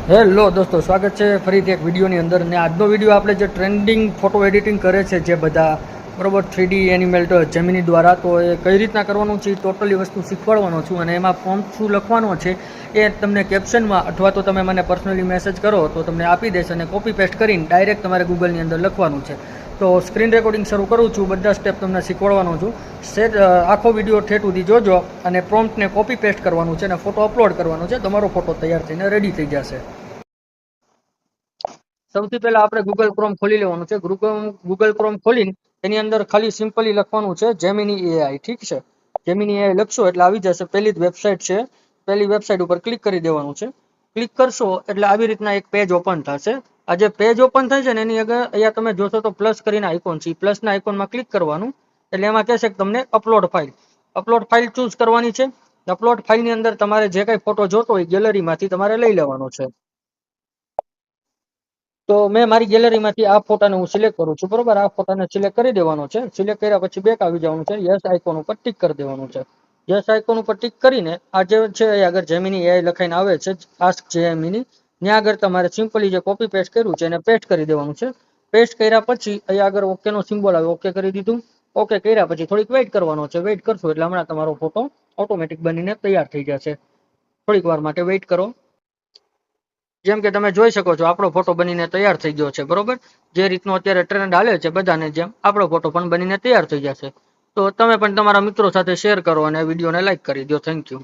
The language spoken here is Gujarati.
હેલો દોસ્તો, સ્વાગત છે ફરીથી એક વિડીયોની અંદર. ને આજનો વિડીયો આપણે જે ટ્રેન્ડિંગ ફોટો એડિટિંગ કરે છે જે બધા બરોબર 3D એનિમેલ્ડ જેમિની દ્વારા, તો એ કઈ રીતના કરવાનું છે એ ટોટલી વસ્તુ શીખવાડવાનો છું. અને એમાં પ્રોમ્પ્ટ શું લખવાનો છે એ તમને કેપ્શનમાં અથવા તો તમે મને પર્સનલી મેસેજ કરો તો તમને આપી દેશે, અને કોપી પેસ્ટ કરીને ડાયરેક્ટ તમારે ગૂગલની અંદર લખવાનું છે. તો સ્ક્રીન રેકોર્ડિંગ શરૂ કરું છું, બધા સ્ટેપ તમને શીખવાડવાનો છું. આખો વિડીયો ઠેઠ સુધી જોજો, અને પ્રોમ્પ્ટને કોપી પેસ્ટ કરવાનું છે અને ફોટો અપલોડ કરવાનો છે. તમારો ફોટો તૈયાર થઈને રેડી થઈ જશે. સૌથી પહેલા આપણે ગૂગલ ક્રોમ ખોલી લેવાનું છે. ગૂગલ ક્રોમ ખોલીને એની અંદર ખાલી સિમ્પલી લખવાનું છે જેમિની એઆઈ. ઠીક છે, જેમિની એઆઈ લખશો એટલે આવી જશે. પહેલી જ વેબસાઇટ છે, પહેલી વેબસાઇટ ઉપર ક્લિક કરી દેવાનું છે. ક્લિક કરશો એટલે આવી રીતના એક પેજ ઓપન થશે. આ જે પેજ ઓપન થાય છે ને એની આગળ અહીંયા તમે જોશો તો પ્લસ કરીને આઇકોન છે. પ્લસના આઇકોનમાં ક્લિક કરવાનું એટલે એમાં કહેશે કે તમને અપલોડ ફાઇલ ચૂઝ કરવાની છે. અપલોડ ફાઇલની અંદર તમારે જે કાંઈ ફોટો જોતો હોય ગેલેરીમાંથી તમારે લઈ લેવાનો છે. તો મેં મારી ગેલેરીમાંથી આ ફોટાને હું સિલેક્ટ કરું છું. બરોબર, આ ફોટાને સિલેક્ટ કરી દેવાનો છે. સિલેક્ટ કર્યા પછી બેક આવી જવાનું છે. યસ આઇકોન ઉપર ટિક કરી દેવાનું છે. યસ આઇકોન ઉપર ટિક કરીને આ જે છે એ આગળ જેમિની એઆઈ લખાઈને આવે છે, આસ્ક જેમિની, ત્યાં આગળ તમારે સિમ્પલી જે કોપી પેસ્ટ કર્યું છે એને પેસ્ટ કરી દેવાનું છે. પેસ્ટ કર્યા પછી અહીંયા આગળ ઓકેનો સિમ્બોલ આવે, ઓકે કરી દીધું. ઓકે કર્યા પછી થોડીક વેઇટ કરવાનો છે. વેઇટ કરશો એટલે હમણાં તમારો ફોટો ઓટોમેટિક બનીને તૈયાર થઈ જશે. થોડીક વાર માટે વેઇટ કરો. જેમ કે તમે જોઈ શકો છો આપણો ફોટો બનીને તૈયાર થઈ ગયો છે. બરોબર, જે રીતનો અત્યારે ટ્રેન્ડ હાલે છે બધાને જેમ આપણો ફોટો પણ બનીને તૈયાર થઈ જશે. તો તમે પણ તમારા મિત્રો સાથે શેર કરો અને વિડીયોને લાઈક કરી દો. Thank you.